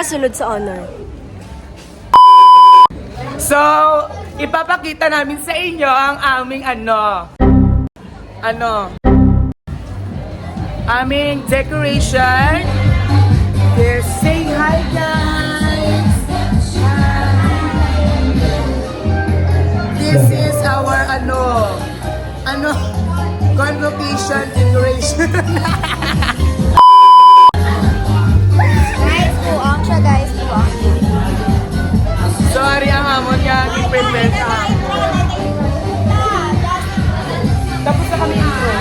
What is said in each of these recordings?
nakasulod sa honor? So, ipapakita namin sa inyo ang aming aming decoration. Here, say hi guys! This is our convocation decoration. Guys, buong siya guys, buong. Sorry, ang amon niya, i-prepare sa ako. Tapos na kami intro.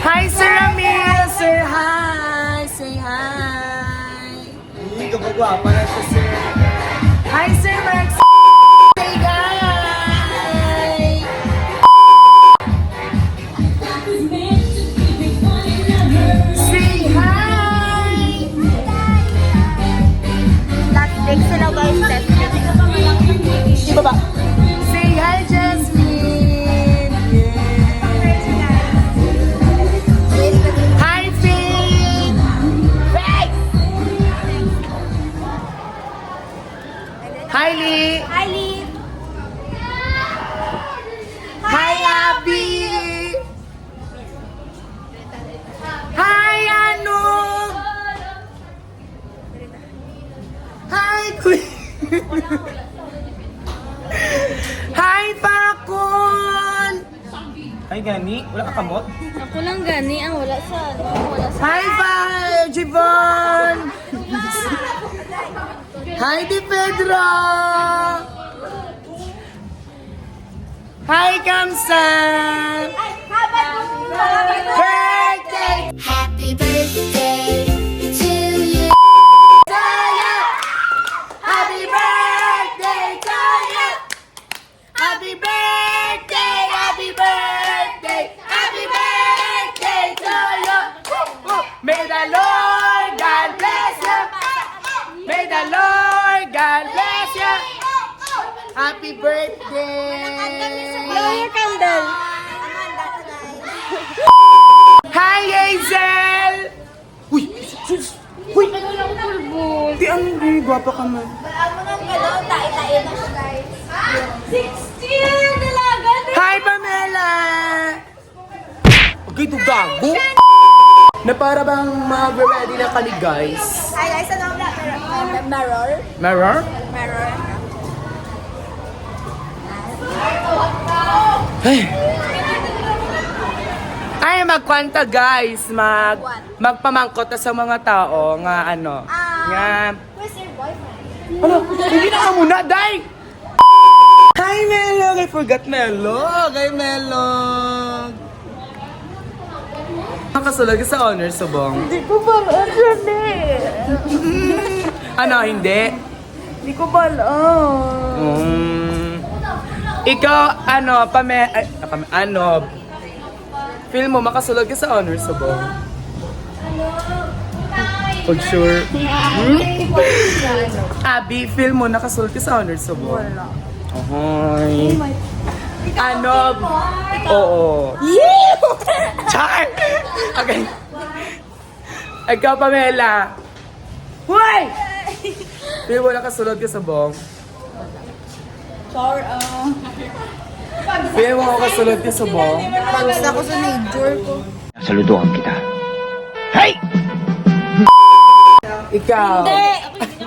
Hi, Sir Amir! Sir, hi! Say hi! Hindi ka ba guwapa na siya, Sir? Hi, Sir Max! Say hi! Say hi! Last day sila guys, last day. Iba ba? Say hi, Jasmine! Yeah. Hi, Faith! Faith! Hi, Lee! Hi, Lee! Hi, Abby! Hi, Ano! Hi, Queen! Hi, Pakon! Hi, Gani. Wala ka kamot? Ako lang gani, ang wala sa Hi, Jivon! Hi, Di Pedro! Hi, Kamsan! Birthday! Happy birthday to you. Happy birthday to you! Happy birthday! Happy birthday! Happy birthday to you! May the Lord God bless you! May the Lord God bless you! Happy birthday! Blow your candle! Hi, Hazel! Uy! Uy! Di ang gwapa ka man. Amo nang galaw, tayo-tayo na siya guys. 16! Dalaga! Hi, Pamela! Okay, ito gago. Na para bang mag-ready na kami, guys. Hi guys, ano ang mirror? Mirror? Mirror. Ay, magkwanta, guys. Magpamangkot na sa mga tao nga nga... Where's your boyfriend? Ano? Hindi na ka muna, day! Hi, Melog! I forgot Melog! Hi, Melog! Nakasulog sa honor, subong. Hindi ko balaan yan eh. Ano, hindi? Hindi ko balaan. Ikaw, feel mo makasulog ka sa honor, subong? For sure. Abby, feel mo nakasulog ka sa honor, subong? Wala. Ahoy. Oo. Char! Okay. Ikaw, Pamela. Hoy! Feel mo nakasulog ka sa bong? Char, Feel mo nakasulog ka sa bong? Pagod ako sa major ko. Saludohan kita. Hey! Ikaw. Hindi!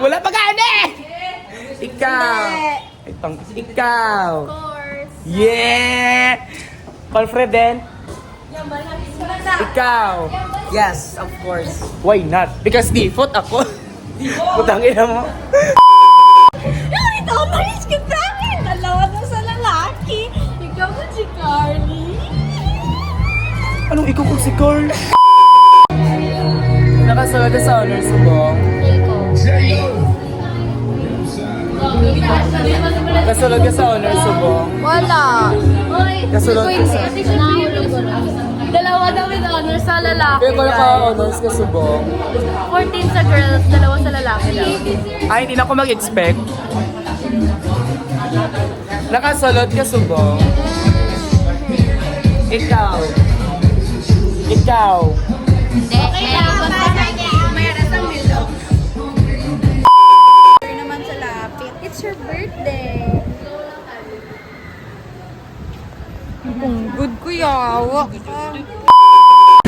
Wala pa gani! Ikaw. Ikaw. Of course. Yeah! Confident? Ikaw. Yes, of course. Why not? Because default ako. Putangin na mo. Ay, ito, malis ka sa akin! Dalawa na sa lalaki. Ikaw mo si Carly. Anong ikaw kung si Carl? Nakasulog ka sa honor, subong. Kasulog ka sa honor, subong. Wala. Kasulog ka sa... Dalawa daw with honor sa lalaki. Pero kung naka-honors ka, subong. 14 sa girls, dalawa sa lalaki daw. Ay, hindi na ako mag-expect. Nakasulog ka, subong. Ikaw. Ikaw. Okay lang. yawa ka.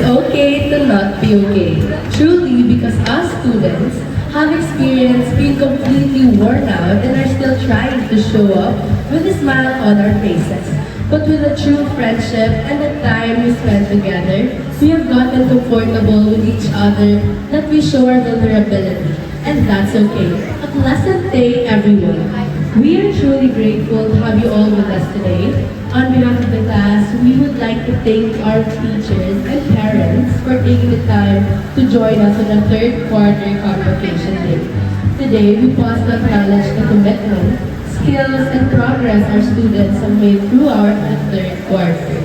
Okay to not be okay. Truly, because us students have experienced being completely worn out and are still trying to show up with a smile on our faces. But with a true friendship and the time we spent together, we have gotten comfortable with each other that we show our vulnerability. And that's okay. A pleasant day, everyone. We are truly grateful to have you all with us today. On behalf of the class, we would like to thank our teachers and parents for taking the time to join us on the third quarter convocation day. Today, we pause to acknowledge the commitment, skills, and progress our students have made throughout the third quarter.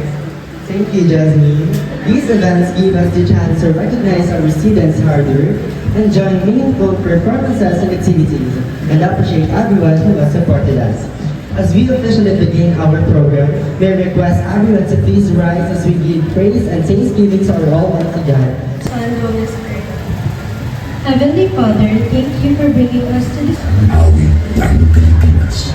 Thank you, Jasmine. These events give us the chance to recognize our students' hard work, enjoy meaningful performances and activities, and appreciate everyone who has supported us. As we officially begin our program, we request everyone to please rise as we give praise and thanksgiving to our Almighty God. Son, Holy Spirit. Heavenly Father, thank you for bringing us to this. Awit ang Pilipinas.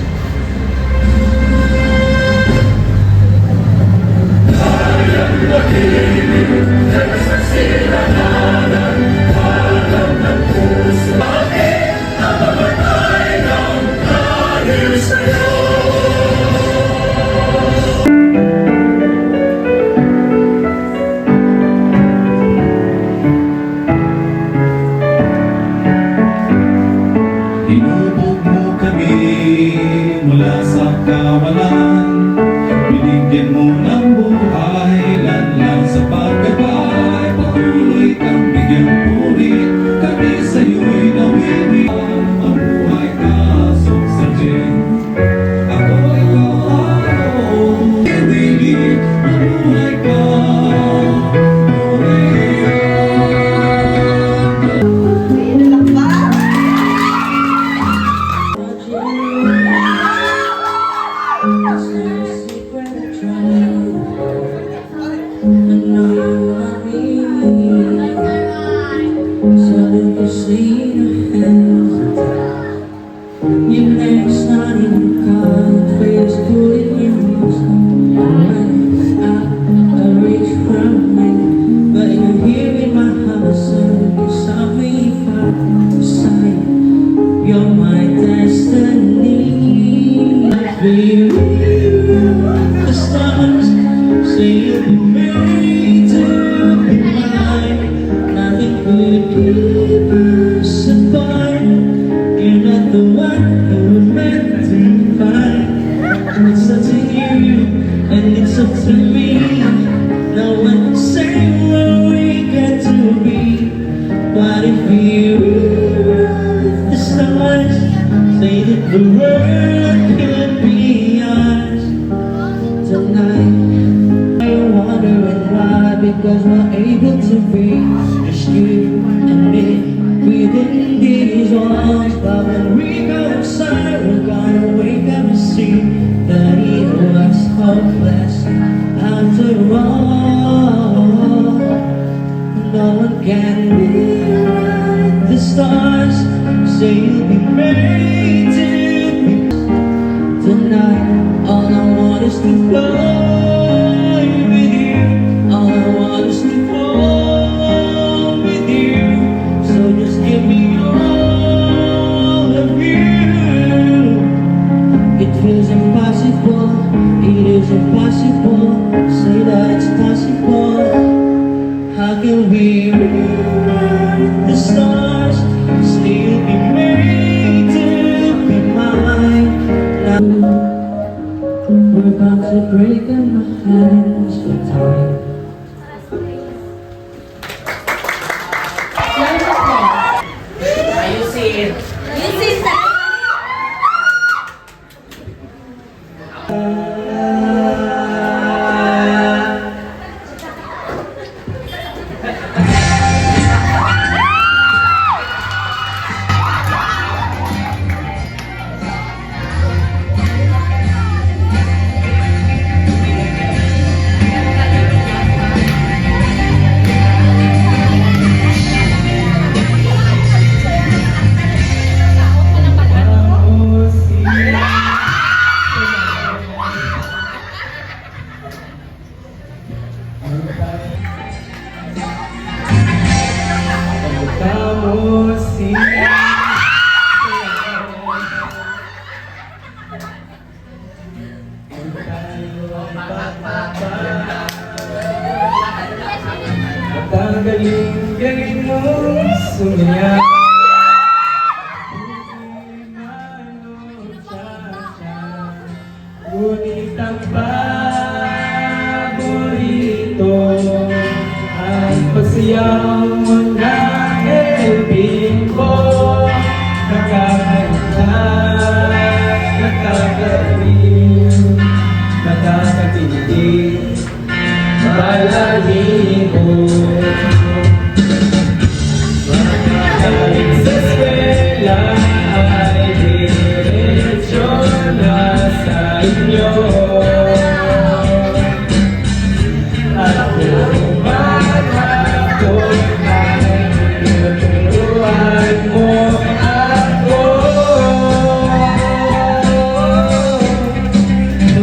Inubog mo kami mula sa kawalan. Binigyan mo ng buhay, lanlan sa paggabay. Patuloy kang bigyang puri, kami sa'yo'y nawiwi. Mabuhay ka, suksadin. Ako ikaw ayaw, ibigin. Mabuhay ka, You're my destiny. Baby, the stars say you'll be made to be mine. Nothing could keep us apart. You're not the one who we're meant to find. It's up to you and it's up to me. No one can say where we get to be. What if we were the stars? Say that the world could be ours tonight. I'm wondering why, because we're able to be just you and me within these walls. But when we go outside, we're gonna wake up and see that it was hopeless after all. No one can rewrite the stars. Say you'll be made to be tonight. All I want is to fly with you. All I want is to fall with you. So just give me all of you. It feels impossible. It is impossible. Say that it's possible. How can we rewrite the stars? Still be made to be mine. Now we're about to break in my hands for time. Ayusin! Ayusin na! galing mo sumaya. Ngunit ang paborito ang pagsayaw mo na elbin ko. Nakakanta, nakakaliw, nakakakilig, balahibo. Galing sa eskwela ay diretsyon na sa inyo. At umat ako ay tinuturuan mo ako.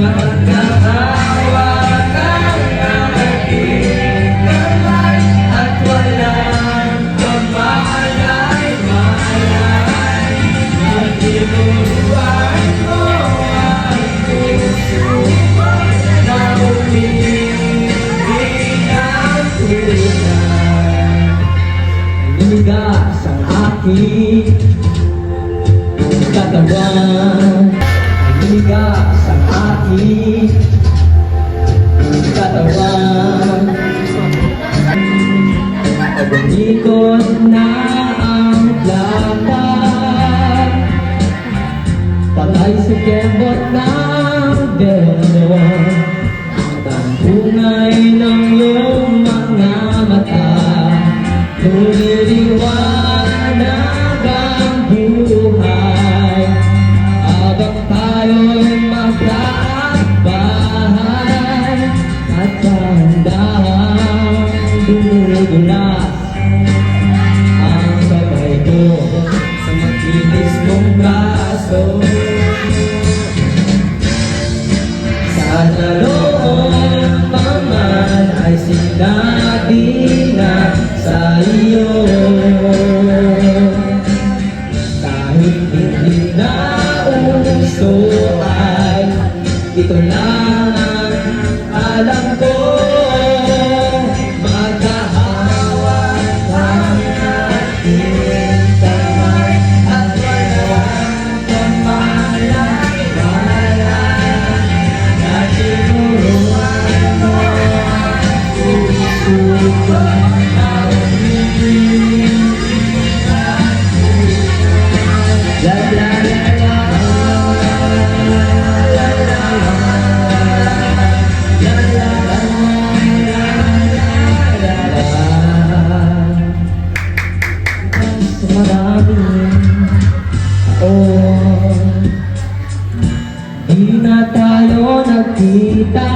Magkahawa kang aking kamay at walang kamalay-malay. Tinuruan mo ang puso ko na umibig ang tunay. Lumigas ang aking katawan. Lumigas ang aking katawan. Pag-ikot na ang lakad, patay sa kembot ng delo. Ang bungay ng iyong mga mata, lumiliwanag ang buhay. Habang tayo'y magkaakbahay at dahan-dahang dumudulas ang kamay ko sa makinis mong braso. Sana noon pa man ay sinabi na sa iyo, kahit hindi na uso ay ito lang ang alam ko. Magkahawa ang ating kamay at walang kamalay-malay. Na tinuruan mo ang puso ko na umibig ang tunay. La la la la. Di na tayo nagkita,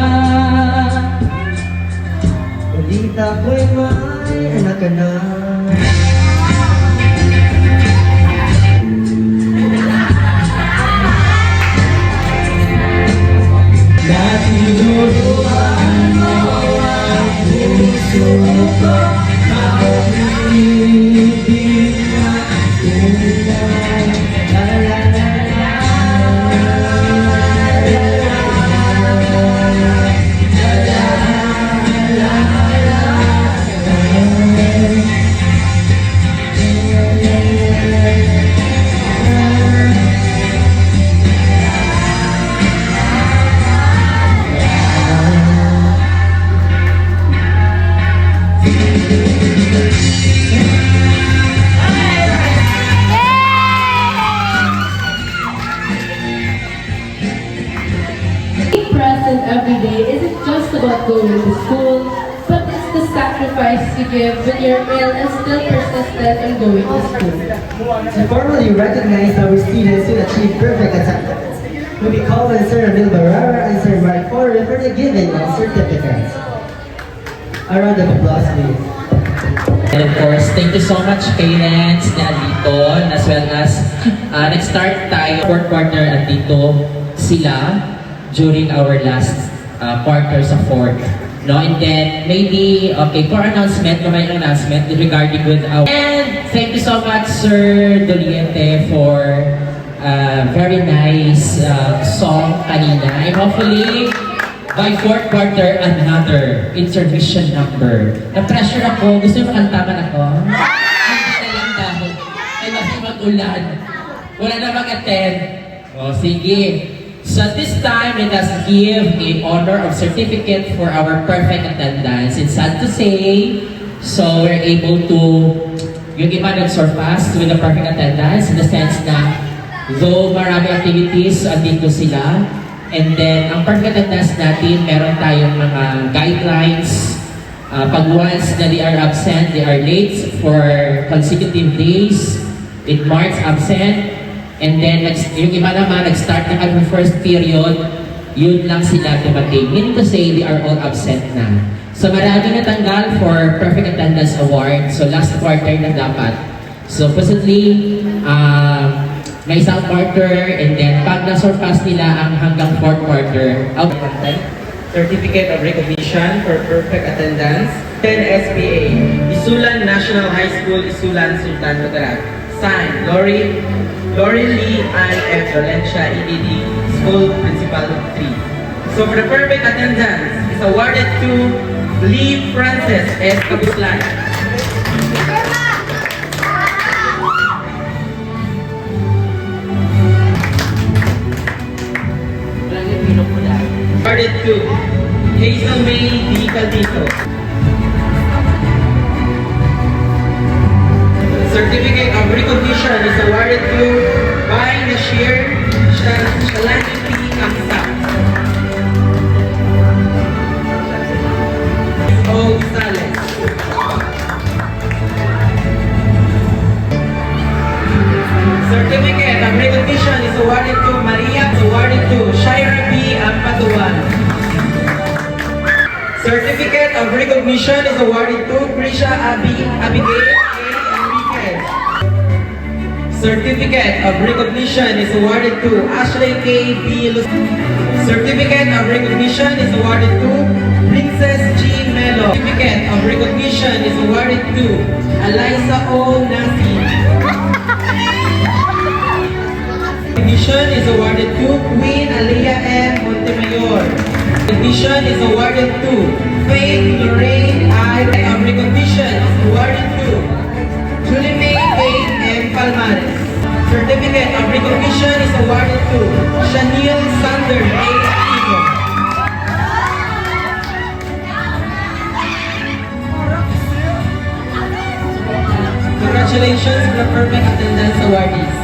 balita ko'y may anak ka na. Natinuruan mo ang puso ko na umibig ang tunay. La la la la. Being present every day isn't just about going to school, but it's the sacrifice you give when you're ill and still persistent in going to school. To formally recognize our students who achieve perfect attendance, we call on Sir Emil Barrera and Sir Mark Forre for the giving of certificates. A round of applause, please. And of course, thank you so much parents na dito, as well as nag-start tayo fourth quarter at dito sila during our last quarter sa fourth. No? And then, maybe, okay, for announcement, may announcement regarding with our... And thank you so much, Sir Doliente, for very nice song kanina. And hopefully, By fourth quarter, another intermission number. Na-pressure ako. Gusto mo makantaman ako? Hindi na lang dahil. Ay, kasi mag-ulan. Wala na mag-attend. O, sige. So this time, let us give a honor of certificate for our perfect attendance. It's sad to say, so we're able to, yung iba nag-surpass with the perfect attendance in the sense na though marami activities, andito sila. And then, ang perfect attendance natin, meron tayong mga guidelines. Pag once na they are absent, they are late for consecutive days. It marks absent. And then, yung iba naman, nag-start na kami first period, yun lang sila dumating. Meaning to say, they are all absent na. So, marami natanggal for Perfect Attendance Award. So, last quarter na dapat. So, possibly, may isang quarter, and then, pag na-surpass nila ang hanggang fourth quarter, Certificate of Recognition for Perfect Attendance, 10 SPA, Isulan National High School, Isulan, Sultan Kudarat. Signed, Lori Lee and F. Valencia, EDD, School Principal 3. So for the perfect attendance is awarded to Lee Frances S. Kabuslan. Awarded to Hazel May D. Caldito. Certificate of Recognition is awarded to by Nashir Shalani P. Kamsa. O. Gonzalez. Certificate of Recognition is awarded to Shaira B. Ampatuan. Certificate of Recognition is awarded to Krisha Abigail Certificate of Recognition is awarded to Ashley K. B. Certificate of Recognition is awarded to Princess G. Melo. Certificate of Recognition is awarded to Eliza O. Nasi. Recognition is awarded to Queen Alea M. Montemayor. Recognition is awarded to Faith Lorraine I. Of Recognition is awarded to Julie May Faith M. Palmares. Certificate of Recognition is awarded to Shaniel Sander A. Tino. Congratulations to the Perfect Attendance Awardees.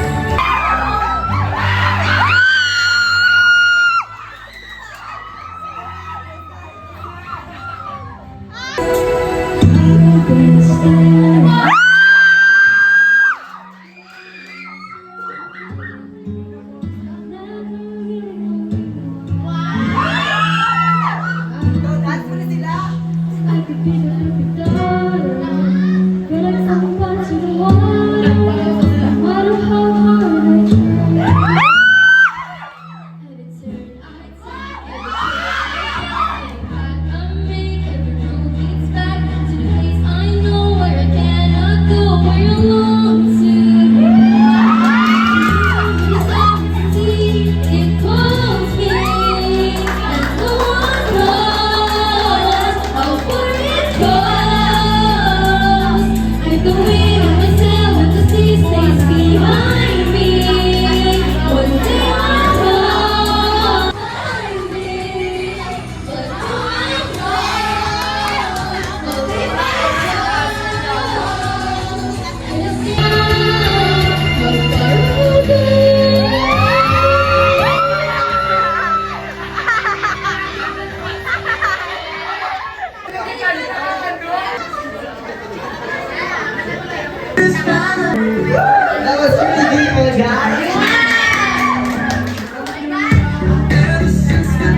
That was really beautiful, guys.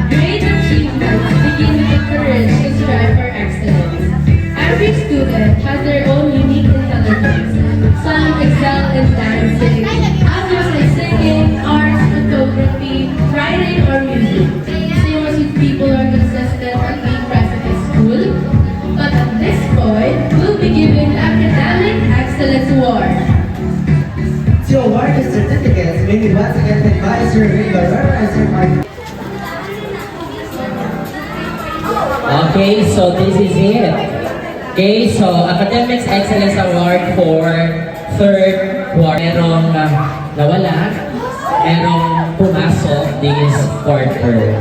Great achievements begin with the courage to strive for excellence. Every student has their own unique intelligence. Some excel in dancing, others in singing, arts, photography, writing, or music. Same as with people who are consistent and being present in school. But at this point, we'll be giving the Academic Excellence Award. To award the certificates, may we once again invite Sir Rico, Reverend Sir Mark. Okay, so this is it. Okay, so Academics Excellence Award for third quarter. Merong nawala, merong pumasok this quarter.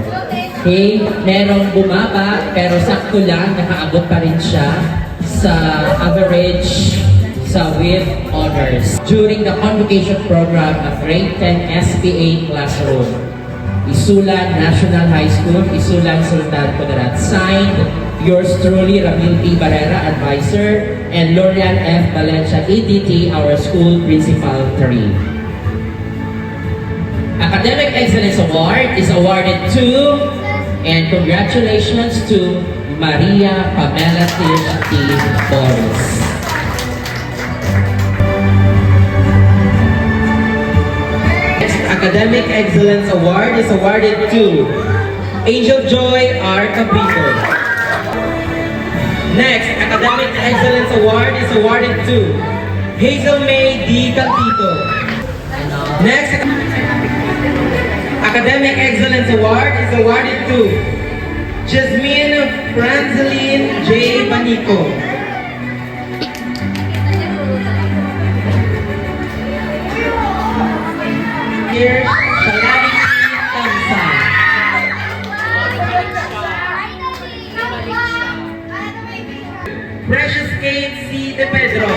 Okay, merong bumaba, pero sakto lang, nakaabot pa rin siya sa average sa with honors. During the convocation program of Grade 10 SPA Classroom, Isulan National High School, Isulan Sultan Kudarat. Signed, yours truly, Ramil P. Barrera, Advisor, and Lorian F. Valencia, EDT, our school principal 3. Academic Excellence Award is awarded to, and congratulations to, Maria Pamela Tish T. Boris. Academic Excellence Award is awarded to Angel Joy R. Capito. Next, Academic Excellence Award is awarded to Hazel May D. Capito. Next, Academic Excellence Award is awarded to Jasmine Franceline J. Panico. Here, Shalani Tansa. Precious Kate C. De Pedro.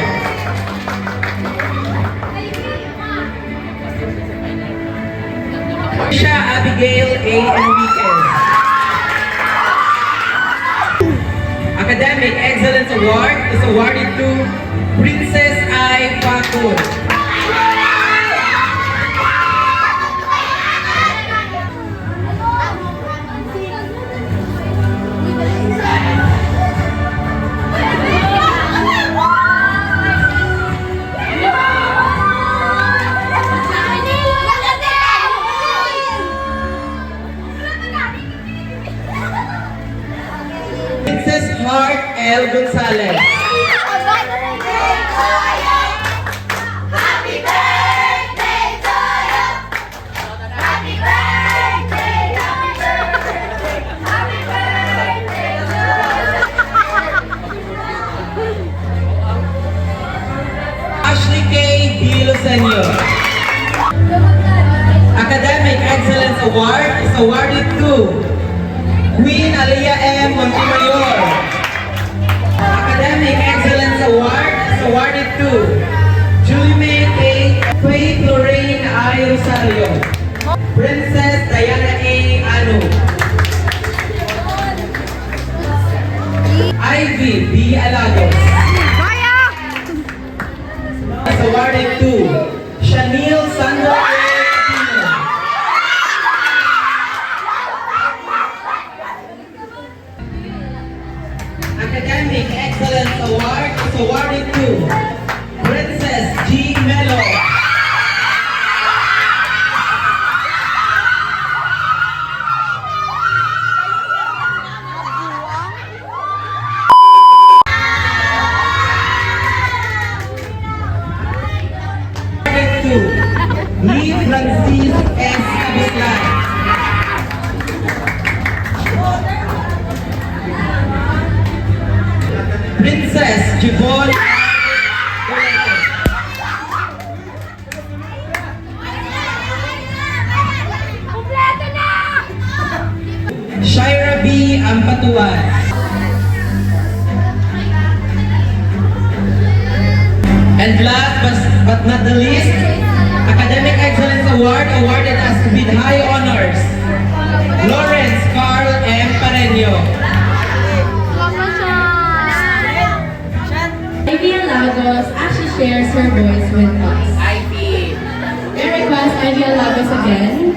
Isha Abigail A. Enriquez. Academic Excellence Award is awarded to Princess I. Fakun. Princess Heart L. Gonzalez. Happy birthday to you. Happy birthday, happy birthday, happy birthday to Ashley K. Bilosenio. Academic Excellence Award is awarded to Queen Aliyah M. Montemayor. Academic Excellence Award is awarded to Julie May A. Faith Lorraine I. Rosario. Princess Diana A. Anu. Ivy B. Alagos. Is awarded to Shanil Sandra A. Aquino. Academic Excellence Award is awarded to Princess G. Melo. Awarded to Lee Francis S. Abislan. Princess Jivon Kompleto na! Shaira B. Ampatuan. And last but not the least, Academic Excellence Award awarded us with high honors, Lawrence Carl M. Pareño. Ivy Alagos actually shares her voice with us. Ivy. I request Ivy Alagos again.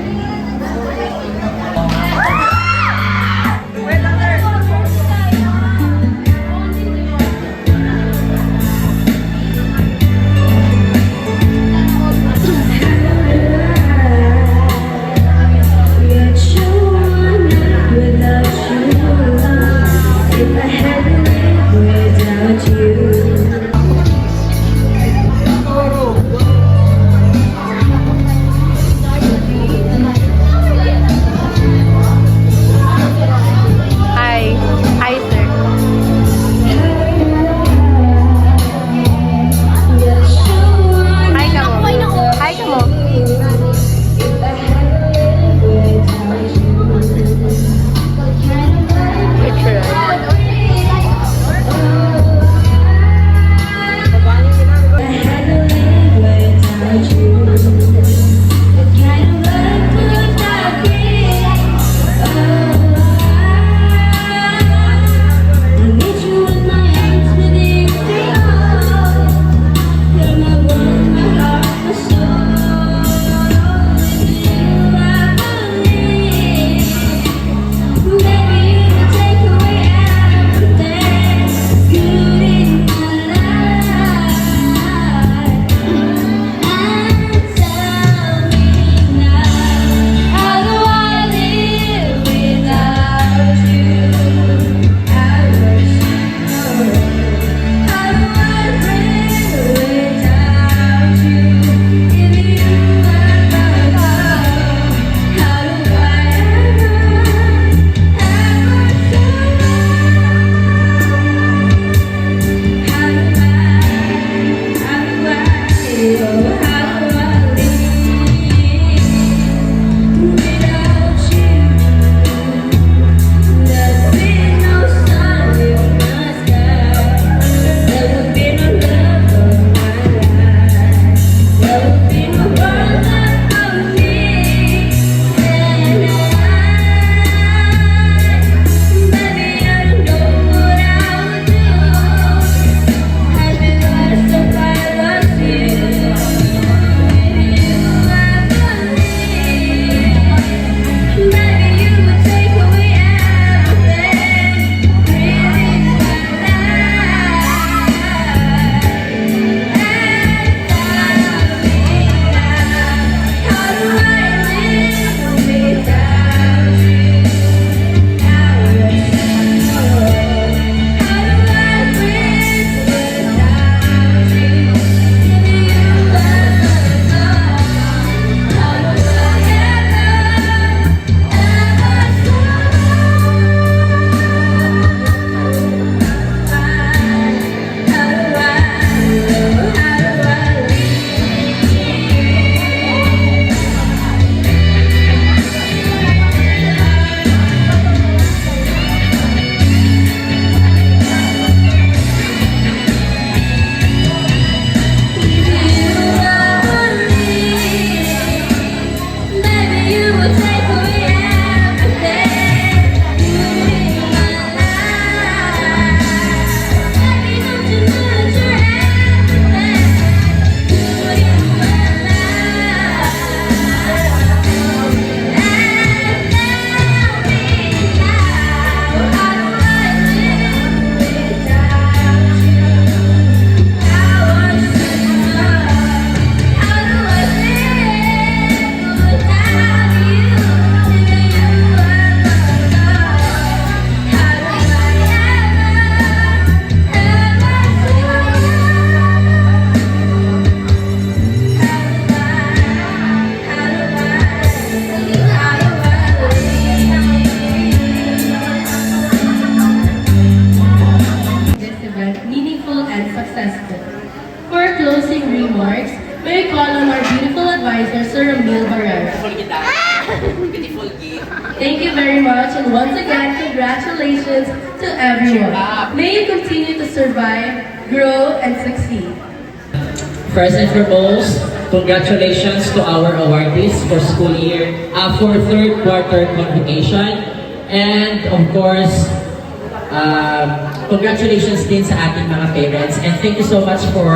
Thank you very much, and once again, congratulations to everyone. May you continue to survive, grow, and succeed. First and foremost, congratulations to our awardees for for third quarter convocation. And of course, congratulations din sa ating mga parents. And thank you so much for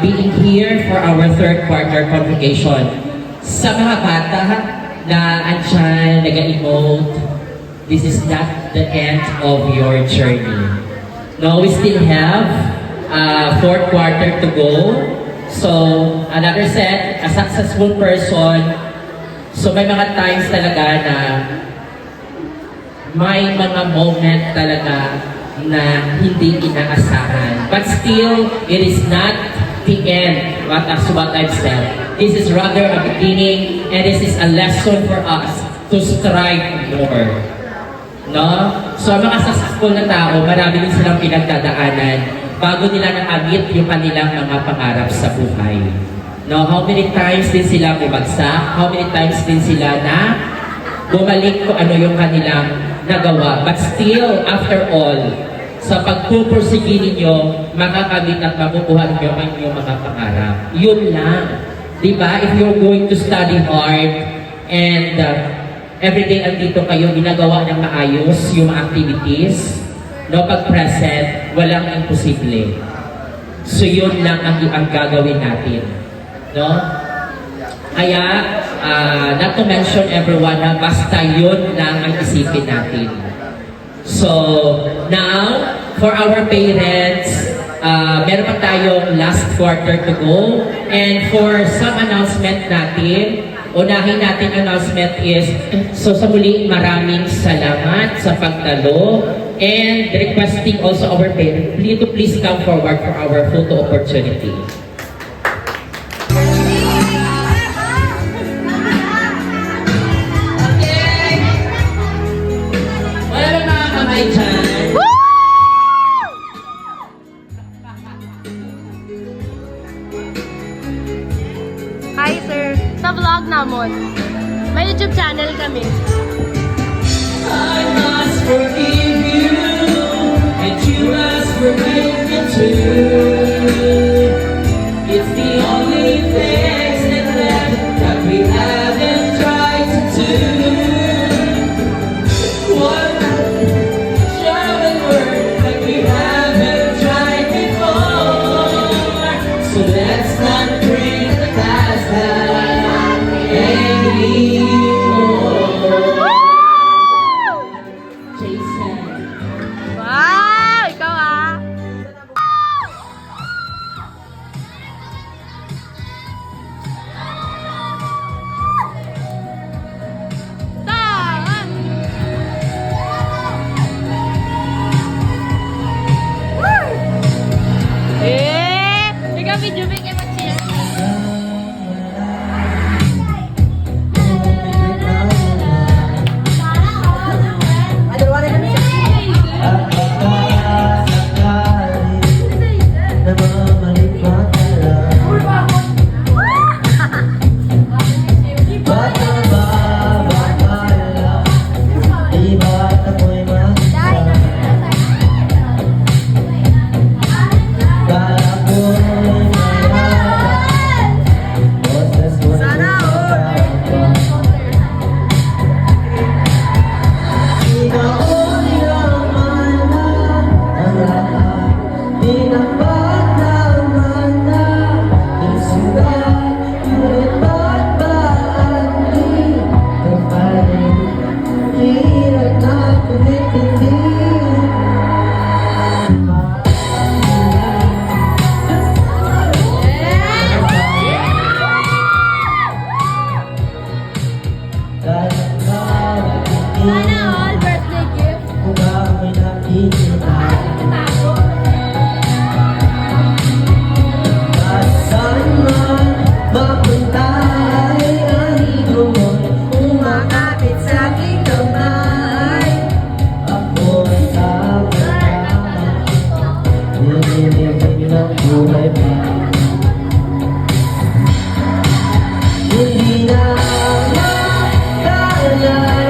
being here for our third quarter convocation. Sa mga bata na andyan, nag-emote, this is not the end of your journey. No, we still have fourth quarter to go. So, another set, a successful person. So, may mga times talaga na may mga moment talaga na hindi inaasahan. But still, it is not the end, what I've said. This is rather a beginning, and this is a lesson for us to strive more. No? So, ang mga successful na tao, marami din silang pinagdadaanan bago nila nakamit yung kanilang mga pangarap sa buhay. No? How many times din sila bumagsak? How many times din sila na bumalik kung ano yung kanilang nagawa? But still, after all, sa pagpupursige ninyo, makakamit at makukuha ninyo ang inyong mga pangarap. Yun lang. Diba? If you're going to study hard and everyday andito kayo, ginagawa ng maayos yung activities, no, pag present, walang imposible. So yun lang ang gagawin natin. No? Kaya, not to mention everyone na basta yun lang ang isipin natin. So, now, for our parents, meron pa tayong last quarter to go. And for some announcement natin, unahin natin announcement is, so sa muli, maraming salamat sa pagdalo. And requesting also our parents, please come forward for our photo opportunity. Wala ba mga kamay dyan? Hi, sir. Sa vlog namon. May YouTube channel kami. I must forgive you, and you must forgive me too. It's the only things that left that we haven't tried to do. One show and word that we haven't tried before. So let's not bring the past down anymore. Jason. Wow! Ikaw ah! Tama! Ikaw video make it mag-share. Sana all birthday gift. Hindi na makakala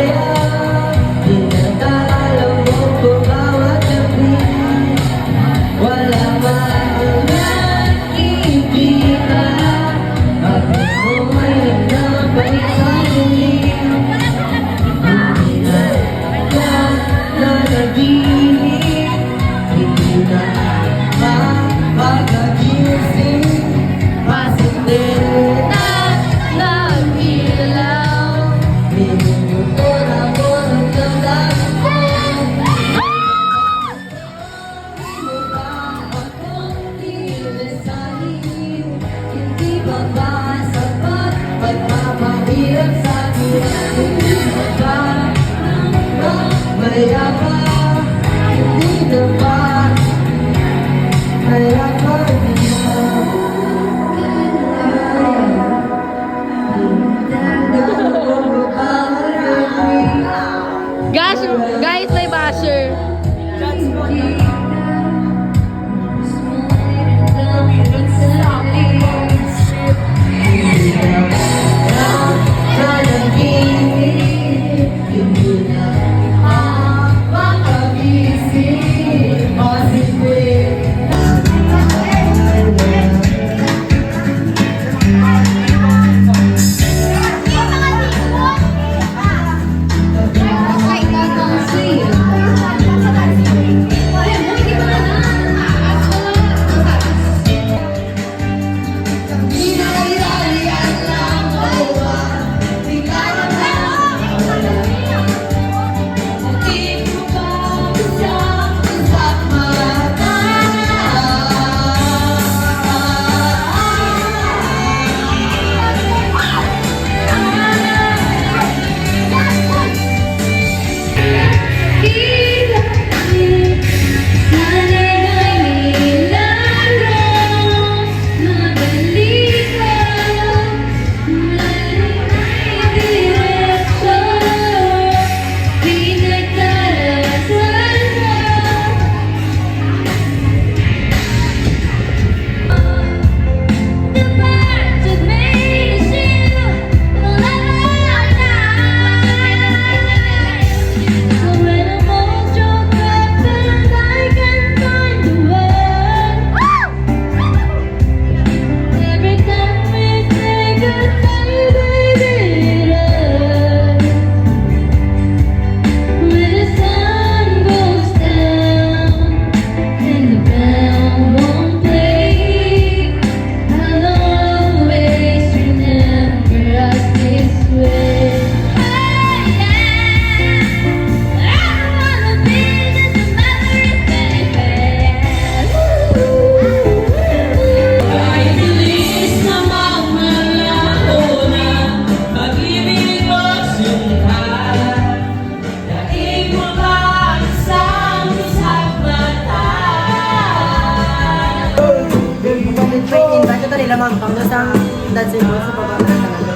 ma'am, panggasang dancing mo sa pababa na talaga.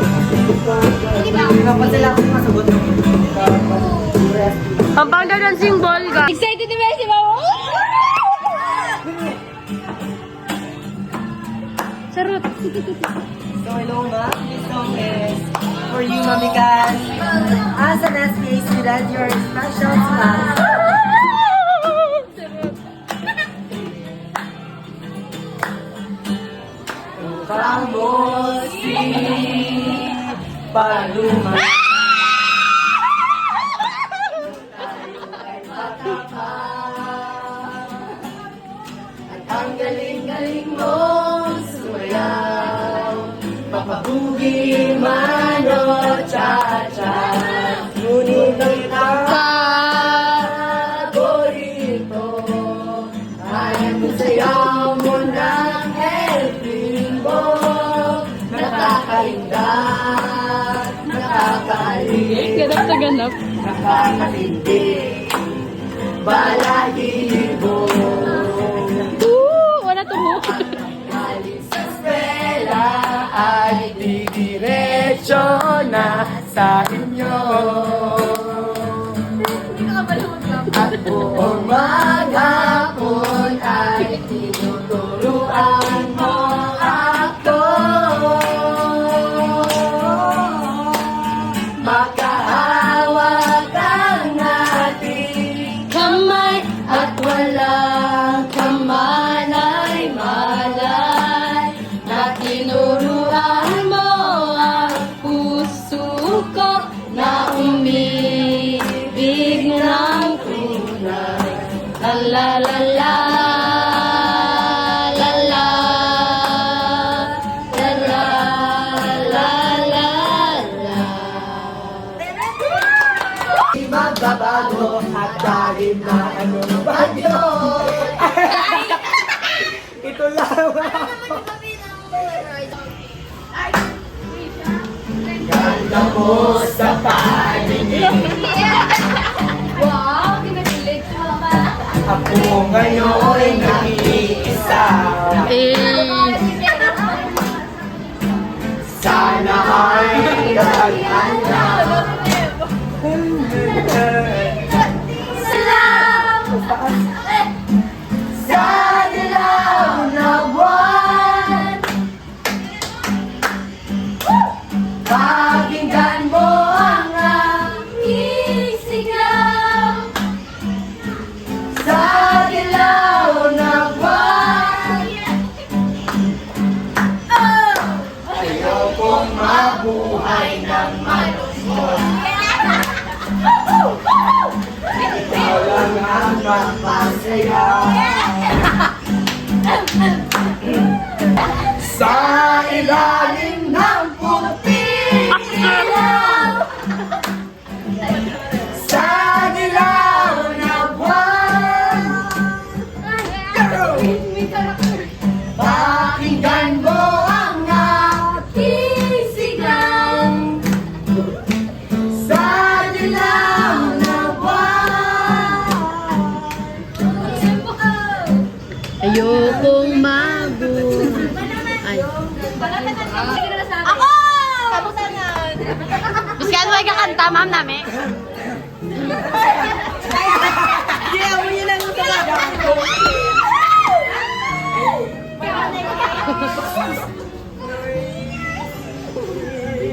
Hindi ba po sila akong masagot? Pampang daw dancing ball ka. Excited na ba si Mama? Charot. So hello ma'am, this song is for you, Mamikas. As an SPA student, you're special to us. Vamos, sí, Paloma. At ang galing-galing mong sumayaw, mapabugi man o cha-cha. Ngunit ang paborito ay ang sayaw mo ng elfimbo. Nakakalindat, nakakaalig, Ganap na ganap. nakakatindig, balahibo. Wala tuhok. Alis sa eskwela ay didiretso na sa inyo. At buong maghapon ay tinuturuan mo ako. Makahawak ang ating kamay at walang kamalay-malay na tinuruan mo ang puso ko na umibig ng tunay. La la la la la la la la la la la. Di magbabago at dahil na anong bagyo. Ito lang. Ganda mo sa paningin. Wow, kinakilig ka ba? Ako ngayon nag-iisa. Sana ay gagana. Sa dilaw na buwan, pakinggan mo ang aking sigaw. Sa dilaw na buwan, ayokong mabuhay ng malusot. Ikaw lang ang magpasaya. Sa ilalim ng puting ilaw, sa dilaw na buwan, pakinggan mo ang aking sigaw. Sa dilaw na buwan, Ayokong Ako! Biskahan mo ay kakanta, ma'am namin.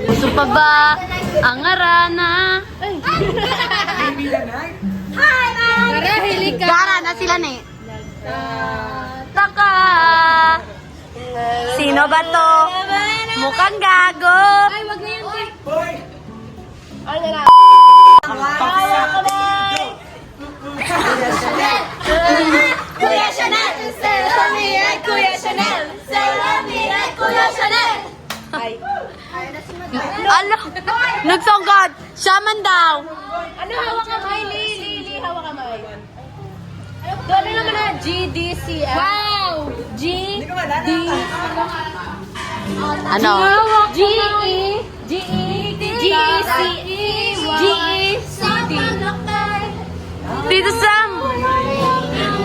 Gusto pa ba ang arana? Hi, Mom! Gara na sila na eh. Taka! Sino ba to? Mukhang gago. Ay, wag na yun. Kuya Chanel! Salami ay Kuya Chanel! Salami ay Kuya Chanel! Ano? Nagsonggad. Siya man daw. Ano hawak kamay? Lili, hawak kamay. Doon na naman na GDCF. Wow! Ano? Tito Sam!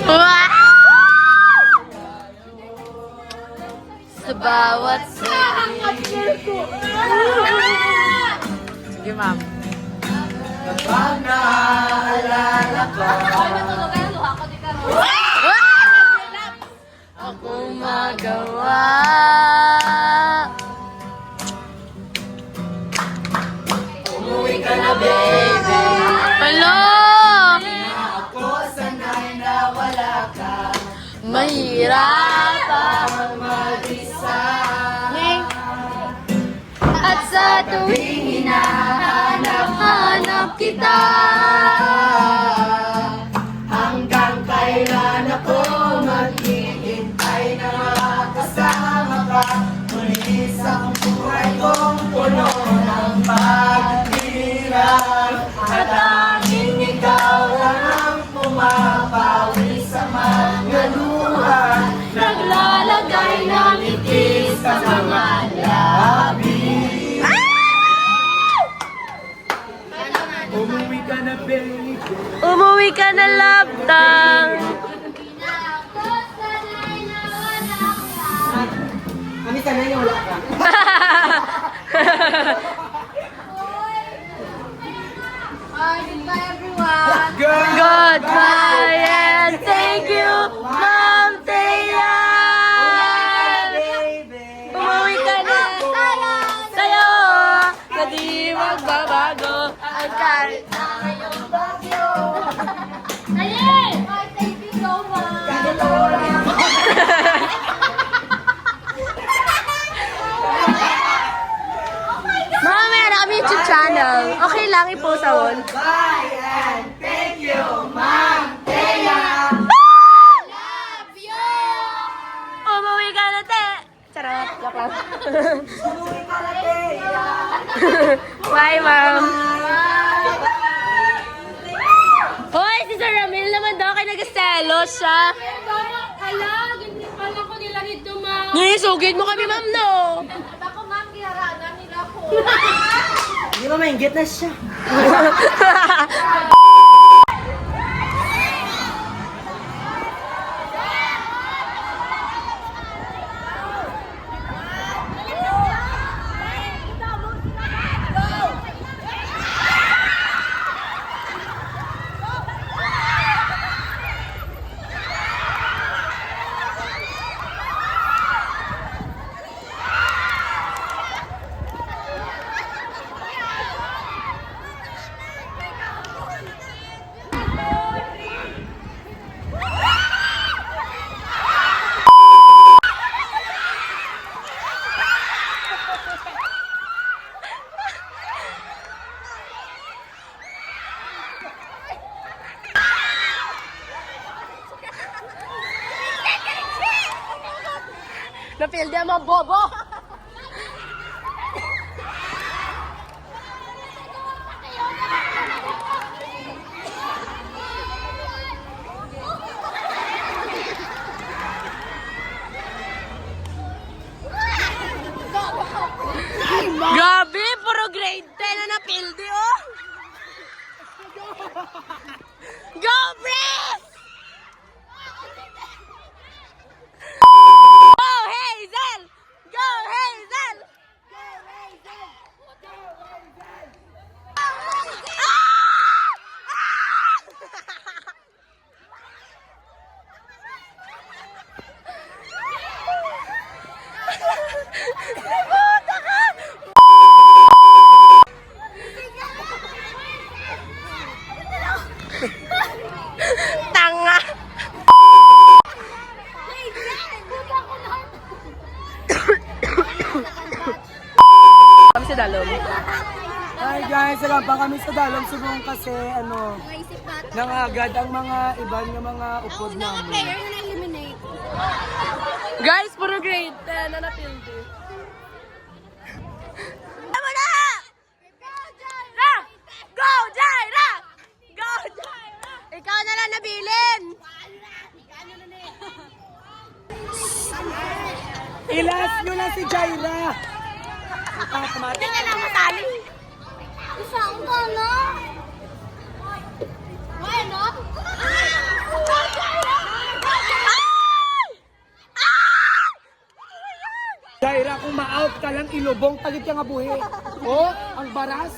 Wow! Sa bawat ma'am. Kapag naaalala ko, Ay, matulog kayo. Luha ko di ka. akong magawa. Umuwi ka na, baby. Hello! Ako sanay na wala ka. Mahirap Ang mag-isa. at sa tuwing hinahanap kita. Hanggang kailan ako maghihintay na makasama ka. Muli sa buhay kong puno ng paghirap. At tanging ikaw lang ang pumapawi sa mga luha. Naglalagay ng ngiti sa mga labi. Umuwi ka na, baby. Umuwi ka na, labdang. Kami sanay na wala ka. Goodbye, everyone. Goodbye and thank you, Ma'am Thea. Umuwi ka na. Sa'yo, na di magbabago ang kahit na ngayong bagyo. Ayun! I thank you so much. Mamaya na kami YouTube channel. Okay lang, i-post awon. Bye and thank you, Ma'am Thea. Umuwi ka na, te! Charot, joke lang. Umuwi ka na, Thea. Bye, ma'am. Hoy, si Sir Ramil naman daw kay nag-estelo siya. Hala, ganyan pala ko nila nito, ma'am. Sugid mo kami, ma'am, no? Ako, ma'am, kinaraanan nila ko. Hindi ba mainggit na siya? Napildi ang mga bobo. Grabe, puro grade 10 na napildi, oh. Go, Brett! Go, Hazel! Go, Hazel! Nabuta ka! Tanga! Kami sa dalom. Hi guys, pa kami sa Dalom Subong kasi nangagad ang mga ibang mga upod namin. Guys, puro grade 10 na napildi. Tama na! Jaira! Go, Jaira! Go, Jaira! Ikaw na lang nabilin! Ilas nyo na si Jaira! Hindi ka lang matali. Isang tala. Why not? Jaira, kung ma-out ka lang, ilubong, tagit ka nga buhi. Oh, ang baras.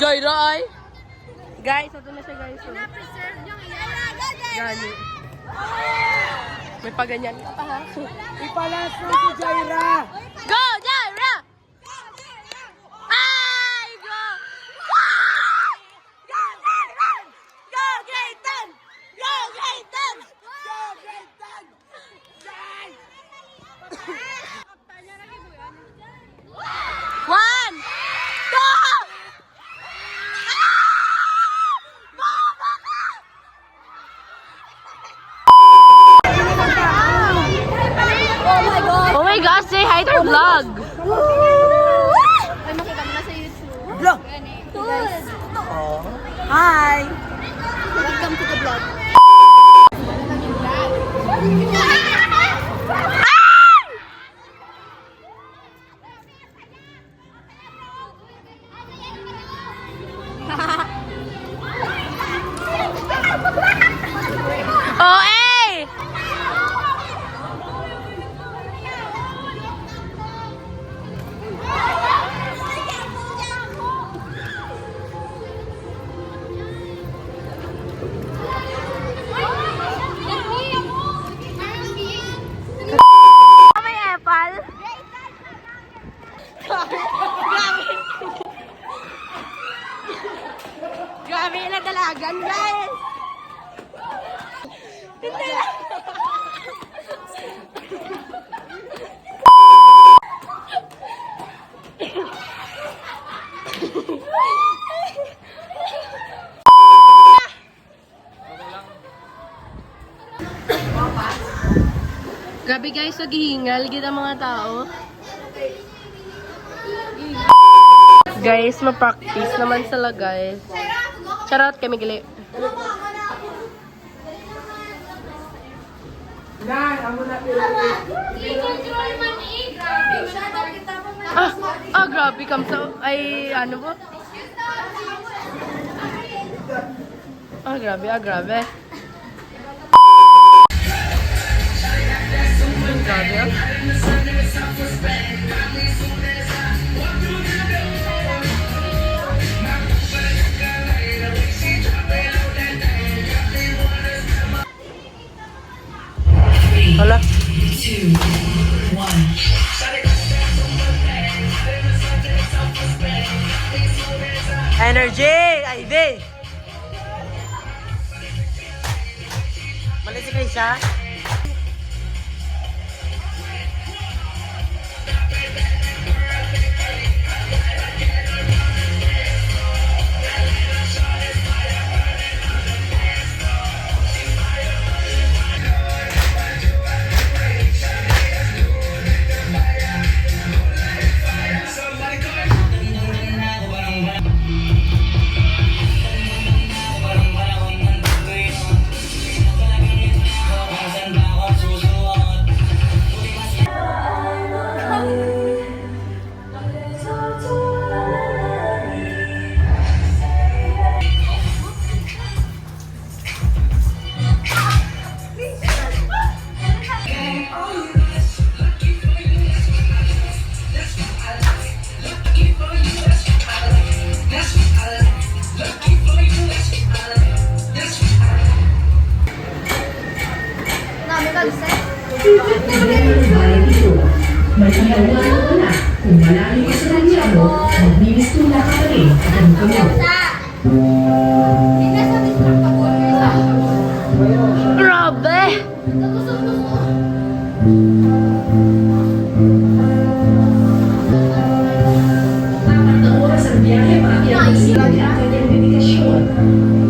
Jaira ay. Guys, ito na siya guys. Na-preserve yung iyan. Gani. May paganyan ka pa ha. Ipalas na si Jaira! Go, Jaira! Ay, go! Go, Jaira! Go, Grayton! Go, Grayton! Go, Grayton! One! Two! Oh my gosh, say hi to our vlog! Ay, makita mo na sa YouTube. Vlog! Guys, Hi! welcome to the vlog. Oh, hey! May apple? Grabe na dalagan, guys! Grabe guys, naghihingal gid ang mga tao. Guys, ma-practice naman sila guys. Charot kami gali. Grabe kamsa. Ay, ano po? Grabe, grabe. Grabe, Hala. Energy! Ivy! Malis kayo siya? May pangalawa ka na. Kung malalim ka sa kanya mo, magbibis tula ka pa rin. Ano ka mo? Grabe! Apat na oras ang biyahe para iyan ang sila ni ating dedikasyon.